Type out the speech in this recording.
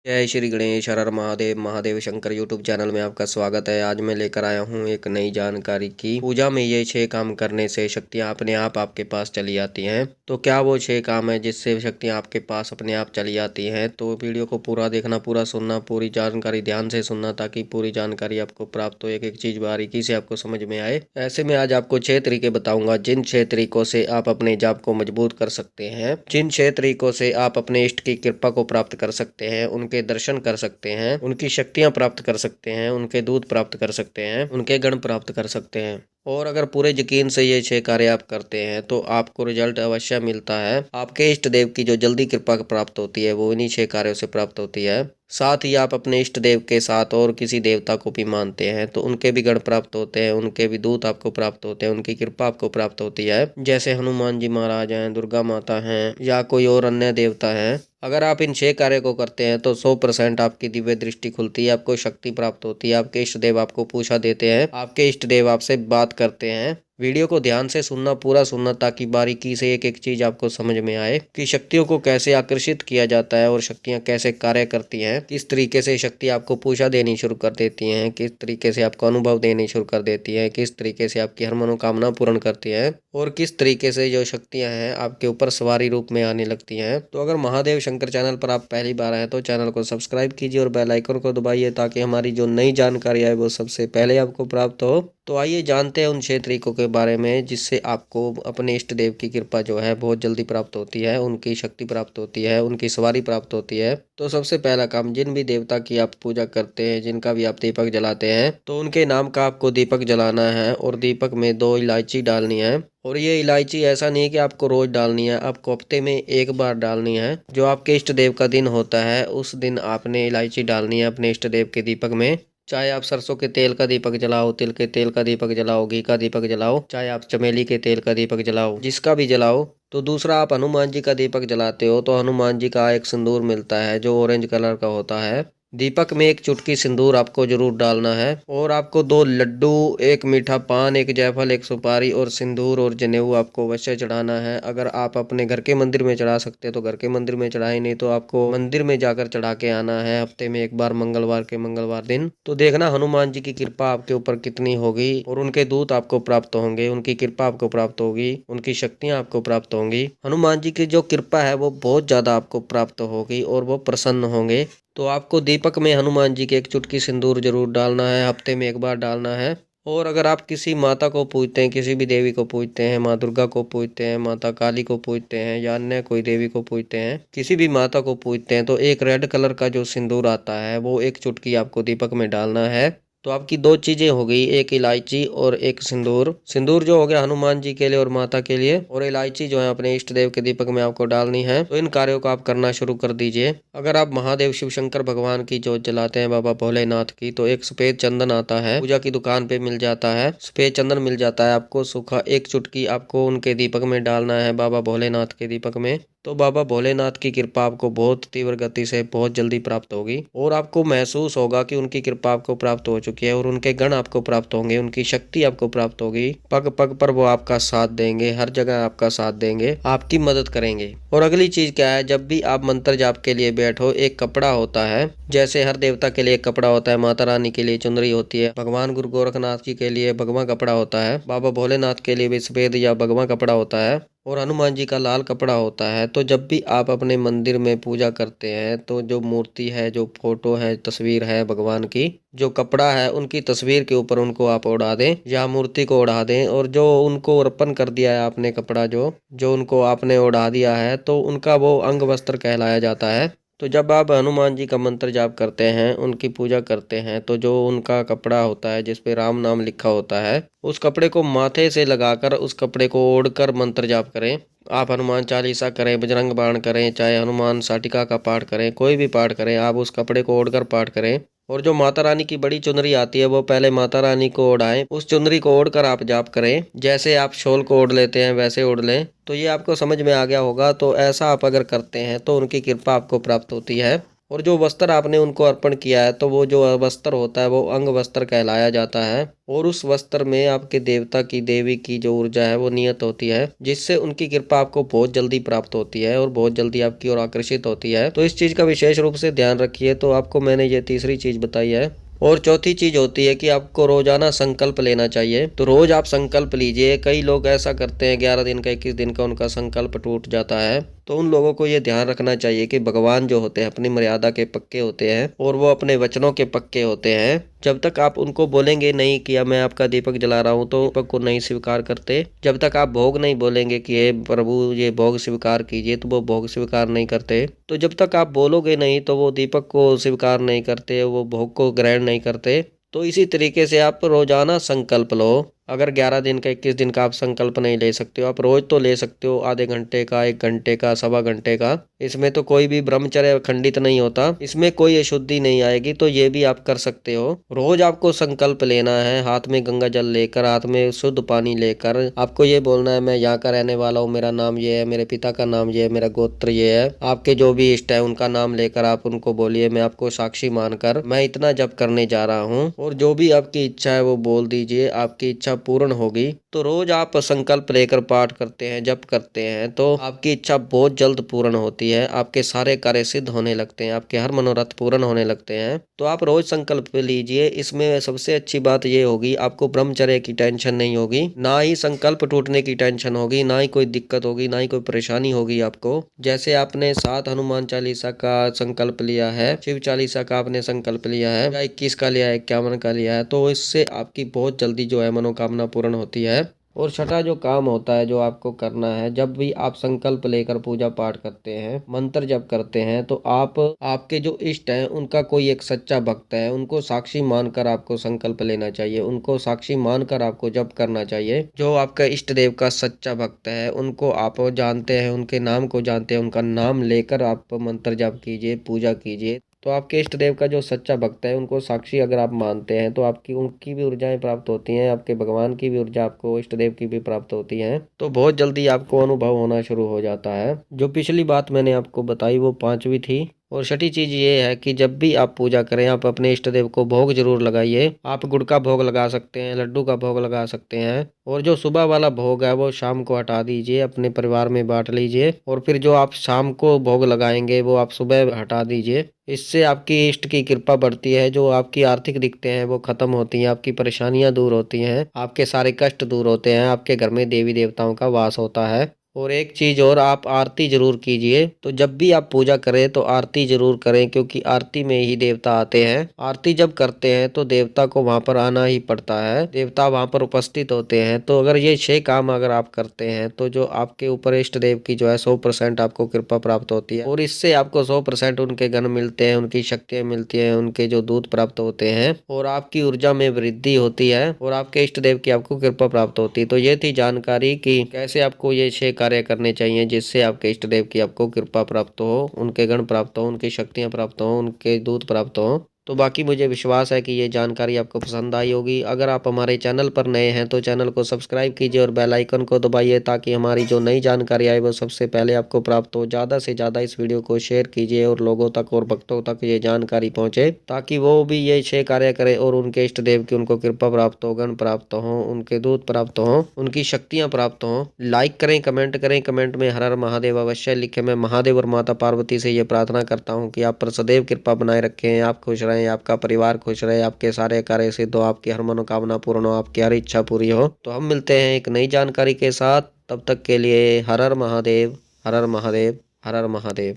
जय श्री गणेश हर हर Mahadev Mahadev Shankar YouTube channel में आपका स्वागत है। आज मैं लेकर आया हूँ एक नई जानकारी की पूजा में ये 6 काम करने से शक्तियाँ अपने आप आपके पास चली आती हैं। तो क्या वो 6 काम है जिससे शक्तियाँ आपके पास अपने आप चली आती हैं? तो वीडियो को पूरा देखना, पूरा सुनना, पूरी जानकारी ध्यान से सुनना ताकि पूरी जानकारी आपको प्राप्त हो, एक एक चीज बारीकी से आपको समझ में आए। ऐसे में आज आपको 6 तरीके बताऊंगा जिन 6 तरीकों से आप अपने जाप को मजबूत कर सकते हैं, जिन 6 तरीकों से आप अपने इष्ट की कृपा को प्राप्त कर सकते हैं, उनके दर्शन कर सकते हैं, उनकी शक्तियां प्राप्त कर सकते हैं, उनके दूत प्राप्त कर सकते हैं, उनके गण प्राप्त कर सकते हैं। और अगर पूरे यकीन से ये 6 कार्य आप करते हैं तो आपको रिजल्ट अवश्य मिलता है। आपके इष्ट देव की जो जल्दी कृपा प्राप्त होती है वो इन्हीं 6 कार्यों से प्राप्त होती है। साथ ही आप अपने इष्ट देव के साथ और किसी देवता को भी मानते हैं तो उनके भी गण प्राप्त होते हैं, उनके भी दूत आपको प्राप्त होते हैं, उनकी कृपा आपको प्राप्त होती है। जैसे हनुमान जी महाराज हैं, दुर्गा माता हैं या कोई और अन्य देवता है। अगर आप इन 6 कार्य को करते हैं तो 100% आपकी दिव्य दृष्टि खुलती है, आपको शक्ति प्राप्त होती है, आपके इष्ट देव आपको पूछा देते हैं, आपके इष्ट देव आपसे बात करते हैं। वीडियो को ध्यान से सुनना, पूरा सुनना ताकि बारीकी से एक एक चीज आपको समझ में आए कि शक्तियों को कैसे आकर्षित किया जाता है और शक्तियां कैसे कार्य करती हैं, किस तरीके से शक्ति आपको पूछा देनी शुरू कर देती हैं, किस तरीके से आपको अनुभव देनी शुरू कर देती है, किस तरीके से आपकी हर मनोकामना पूर्ण करती है और किस तरीके से जो शक्तियां हैं आपके ऊपर सवारी रूप में आने लगती हैं। तो अगर महादेव शंकर चैनल पर आप पहली बार आए तो चैनल को सब्सक्राइब कीजिए और बेल आइकन को दबाइए ताकि हमारी जो नई जानकारी है वो सबसे पहले आपको प्राप्त हो। तो आइए जानते हैं उन 6 तरीकों के बारे में जिससे आपको अपने इष्ट देव की कृपा जो है बहुत जल्दी प्राप्त होती है, उनकी शक्ति प्राप्त होती है, उनकी सवारी प्राप्त होती है। तो सबसे पहला काम, जिन भी देवता की आप पूजा करते हैं, जिनका भी आप दीपक जलाते हैं तो उनके नाम का आपको दीपक जलाना है और दीपक में 2 इलायची डालनी है। और ये इलायची ऐसा नहीं है कि आपको रोज डालनी है, आपको हफ्ते में एक बार डालनी है। जो आपके इष्ट देव का दिन होता है उस दिन आपने इलायची डालनी है अपने इष्ट देव के दीपक में। चाहे आप सरसों के तेल का दीपक जलाओ, तिल के तेल का दीपक जलाओ, घी का दीपक जलाओ, चाहे आप चमेली के तेल का दीपक जलाओ, जिसका भी जलाओ। तो दूसरा, आप हनुमान जी का दीपक जलाते हो तो हनुमान जी का एक सिंदूर मिलता है जो ऑरेंज कलर का होता है। दीपक में एक चुटकी सिंदूर आपको जरूर डालना है और आपको 2 लड्डू, एक मीठा पान, एक जायफल, एक सुपारी और सिंदूर और जनेऊ आपको अवश्य चढ़ाना है। अगर आप अपने घर के मंदिर में चढ़ा सकते हैं तो घर के मंदिर में चढ़ाए, नहीं तो आपको मंदिर में जाकर चढ़ा के आना है हफ्ते में एक बार, मंगलवार के मंगलवार दिन। तो देखना हनुमान जी की कृपा आपके ऊपर कितनी होगी और उनके दूत आपको प्राप्त होंगे, उनकी कृपा आपको प्राप्त होगी, उनकी शक्तियां आपको प्राप्त होंगी। हनुमान जी की जो कृपा है वो बहुत ज्यादा आपको प्राप्त होगी और वो प्रसन्न होंगे। तो आपको दीपक में हनुमान जी के एक चुटकी सिंदूर जरूर डालना है, हफ्ते में एक बार डालना है। और अगर आप किसी माता को पूजते हैं, किसी भी देवी को पूजते हैं, माँ दुर्गा को पूजते हैं, माता काली को पूजते हैं या अन्य कोई देवी को पूजते हैं, किसी भी माता को पूजते हैं तो एक रेड कलर का जो सिंदूर आता है वो एक चुटकी आपको दीपक में डालना है। तो आपकी 2 चीजें हो गई, एक इलायची और एक सिंदूर। सिंदूर जो हो गया हनुमान जी के लिए और माता के लिए, और इलायची जो है अपने इष्ट देव के दीपक में आपको डालनी है। तो इन कार्यों को आप करना शुरू कर दीजिए। अगर आप महादेव शिव शंकर भगवान की जोत जलाते हैं, बाबा भोलेनाथ की, तो एक सफेद चंदन आता है, पूजा की दुकान पे मिल जाता है, सफेद चंदन मिल जाता है आपको सूखा, एक चुटकी आपको उनके दीपक में डालना है, बाबा भोलेनाथ के दीपक में। तो बाबा भोलेनाथ की कृपा आपको बहुत तीव्र गति से बहुत जल्दी प्राप्त होगी और आपको महसूस होगा कि उनकी कृपा आपको प्राप्त हो चुकी है और उनके गण आपको प्राप्त होंगे, उनकी शक्ति आपको प्राप्त होगी। पग पग पर वो आपका साथ देंगे, हर जगह आपका साथ देंगे, आपकी मदद करेंगे। और अगली चीज क्या है, जब भी आप मंत्र जाप के लिए बैठो, एक कपड़ा होता है, जैसे हर देवता के लिए एक कपड़ा होता है, माता रानी के लिए चुनरी होती है, भगवान गुरु गोरखनाथ जी के लिए भगवा कपड़ा होता है, बाबा भोलेनाथ के लिए भी सफेद या भगवा कपड़ा होता है और हनुमान जी का लाल कपड़ा होता है। तो जब भी आप अपने मंदिर में पूजा करते हैं तो जो मूर्ति है, जो फोटो है, तस्वीर है भगवान की, जो कपड़ा है, उनकी तस्वीर के ऊपर उनको आप उड़ा दें या मूर्ति को उड़ा दें। और जो उनको अर्पण कर दिया है आपने कपड़ा, जो जो उनको आपने उड़ा दिया है, तो उनका वो अंग वस्त्र कहलाया जाता है। तो जब आप हनुमान जी का मंत्र जाप करते हैं, उनकी पूजा करते हैं, तो जो उनका कपड़ा होता है जिस पे राम नाम लिखा होता है, उस कपड़े को माथे से लगाकर उस कपड़े को ओढ़कर मंत्र जाप करें। आप हनुमान चालीसा करें, बजरंग बाण करें, चाहे हनुमान साटिका का पाठ करें, कोई भी पाठ करें, आप उस कपड़े को ओढ़कर पाठ करें। और जो माता रानी की बड़ी चुनरी आती है वो पहले माता रानी को ओढ़ाएं, उस चुनरी को ओढ़कर आप जाप करें। जैसे आप शॉल को ओढ़ लेते हैं वैसे ओढ़ लें। तो ये आपको समझ में आ गया होगा। तो ऐसा आप अगर करते हैं तो उनकी कृपा आपको प्राप्त होती है। और जो वस्त्र आपने उनको अर्पण किया है तो वो जो वस्त्र होता है वो अंग वस्त्र कहलाया जाता है। और उस वस्त्र में आपके देवता की देवी की जो ऊर्जा है वो नियत होती है, जिससे उनकी कृपा आपको बहुत जल्दी प्राप्त होती है और बहुत जल्दी आपकी ओर आकर्षित होती है। तो इस चीज का विशेष रूप से ध्यान रखिए। तो आपको मैंने ये तीसरी चीज बताई है। और चौथी चीज होती है कि आपको रोजाना संकल्प लेना चाहिए। तो रोज आप संकल्प लीजिए। कई लोग ऐसा करते हैं 11 दिन का 21 दिन का उनका संकल्प टूट जाता है। तो उन लोगों को ये ध्यान रखना चाहिए कि भगवान जो होते हैं अपनी मर्यादा के पक्के होते हैं और वो अपने वचनों के पक्के होते हैं। जब तक आप उनको बोलेंगे नहीं कि अब मैं आपका दीपक जला रहा हूँ तो दीपक को नहीं स्वीकार करते। जब तक आप भोग नहीं बोलेंगे कि हे प्रभु ये भोग स्वीकार कीजिए तो वो भोग स्वीकार नहीं करते। तो जब तक आप बोलोगे नहीं तो वो दीपक को स्वीकार नहीं करते, वो भोग को ग्रहण नहीं करते। तो इसी तरीके से आप रोजाना संकल्प लो। अगर 11 दिन का 21 दिन का आप संकल्प नहीं ले सकते हो, आप रोज तो ले सकते हो, आधे घंटे का, 1 घंटे का, सवा घंटे का। इसमें तो कोई भी ब्रह्मचर्य खंडित नहीं होता, इसमें कोई अशुद्धि नहीं आएगी। तो ये भी आप कर सकते हो। रोज आपको संकल्प लेना है, हाथ में गंगा जल लेकर, हाथ में शुद्ध पानी लेकर आपको ये बोलना है मैं यहाँ का रहने वाला हूँ, मेरा नाम ये है, मेरे पिता का नाम ये है, मेरा गोत्र ये है। आपके जो भी इष्ट है उनका नाम लेकर आप उनको बोलिए मैं आपको साक्षी मानकर मैं इतना जप करने जा रहा हूँ। और जो भी आपकी इच्छा है वो बोल दीजिए, आपकी इच्छा पूर्ण होगी। तो रोज आप संकल्प लेकर पाठ करते हैं, जप करते हैं तो आपकी इच्छा बहुत जल्द पूर्ण होती है। आपके सारे कार्य सिद्ध होने लगते हैं, आपके हर मनोरथ पूर्ण होने लगते हैं। तो आप रोज संकल्प लीजिए। इसमें सबसे अच्छी बात ये होगी आपको ब्रह्मचर्य की टेंशन नहीं होगी, ना ही संकल्प टूटने की टेंशन होगी, ना ही कोई दिक्कत होगी, ना ही कोई परेशानी होगी आपको। जैसे आपने 7 हनुमान चालीसा का संकल्प लिया है, शिव चालीसा का आपने संकल्प लिया है, या 21 का लिया है, 51 का लिया है, तो इससे आपकी बहुत जल्दी जो है मनोकामना पूर्ण होती है। और छठा जो काम होता है जो आपको करना है, जब भी आप संकल्प लेकर पूजा पाठ करते हैं, मंत्र जप करते हैं, तो आप आपके जो इष्ट हैं उनका कोई एक सच्चा भक्त है, उनको साक्षी मानकर आपको संकल्प लेना चाहिए, उनको साक्षी मानकर आपको जप करना चाहिए। जो आपका इष्ट देव का सच्चा भक्त है उनको आप जानते हैं, उनके नाम को जानते हैं, उनका नाम लेकर आप मंत्र जप कीजिए, पूजा कीजिए। तो आपके इष्ट देव का जो सच्चा भक्त है उनको साक्षी अगर आप मानते हैं तो आपकी उनकी भी ऊर्जाएं प्राप्त होती हैं, आपके भगवान की भी ऊर्जा आपको इष्ट देव की भी प्राप्त होती है। तो बहुत जल्दी आपको अनुभव होना शुरू हो जाता है। जो पिछली बात मैंने आपको बताई वो 5वीं थी। और छठी चीज ये है कि जब भी आप पूजा करें आप अपने इष्ट देव को भोग जरूर लगाइए। आप गुड़ का भोग लगा सकते हैं, लड्डू का भोग लगा सकते हैं। और जो सुबह वाला भोग है वो शाम को हटा दीजिए, अपने परिवार में बांट लीजिए। और फिर जो आप शाम को भोग लगाएंगे वो आप सुबह हटा दीजिए। इससे आपकी इष्ट की कृपा बढ़ती है, जो आपकी आर्थिक दिक्कतें हैं वो खत्म होती हैं, आपकी परेशानियां दूर होती हैं, आपके सारे कष्ट दूर होते हैं, आपके घर में देवी देवताओं का वास होता है। और एक चीज और, आप आरती जरूर कीजिए। तो जब भी आप पूजा करें तो आरती जरूर करें, क्योंकि आरती में ही देवता आते हैं। आरती जब करते हैं तो देवता को वहां पर आना ही पड़ता है, देवता वहां पर उपस्थित होते हैं। तो अगर ये 6 काम अगर आप करते हैं तो जो आपके ऊपर इष्ट देव की जो है 100% आपको कृपा प्राप्त होती है। और इससे आपको 100% उनके गण मिलते हैं, उनकी शक्तियां मिलती हैं, उनके जो दूत प्राप्त होते हैं, और आपकी ऊर्जा में वृद्धि होती है, और आपके इष्ट देव की आपको कृपा प्राप्त होती है। तो ये थी जानकारी कि कैसे आपको ये 6 कार्य करने चाहिए जिससे आपके इष्ट देव की आपको कृपा प्राप्त हो, उनके गण प्राप्त हो, उनकी शक्तियां प्राप्त हो, उनके दूत प्राप्त हो। तो बाकी मुझे विश्वास है कि ये जानकारी आपको पसंद आई होगी। अगर आप हमारे चैनल पर नए हैं तो चैनल को सब्सक्राइब कीजिए और बेल आइकन को दबाइए, ताकि हमारी जो नई जानकारी आए वो सबसे पहले आपको प्राप्त हो। ज़्यादा से ज़्यादा इस वीडियो को शेयर कीजिए और लोगों तक और भक्तों तक ये जानकारी पहुँचे, ताकि वो भी ये 6 कार्य करें और उनके इष्ट देव की उनको कृपा प्राप्त हो, गण प्राप्त हो, उनके दूत प्राप्त हो, उनकी शक्तियाँ प्राप्त हो। लाइक करें, कमेंट करें, कमेंट में हर हर महादेव अवश्य लिखें। मैं महादेव और माता पार्वती से ये प्रार्थना करता हूँ कि आप पर सदैव कृपा बनाए रखें, आप खुश रहें, आपका परिवार खुश रहे, आपके सारे कार्य सिद्ध हो, आपकी हर मनोकामना पूर्ण हो, आपकी हर इच्छा पूरी हो। तो हम मिलते हैं एक नई जानकारी के साथ। तब तक के लिए हर हर महादेव, हर हर महादेव, हर हर महादेव।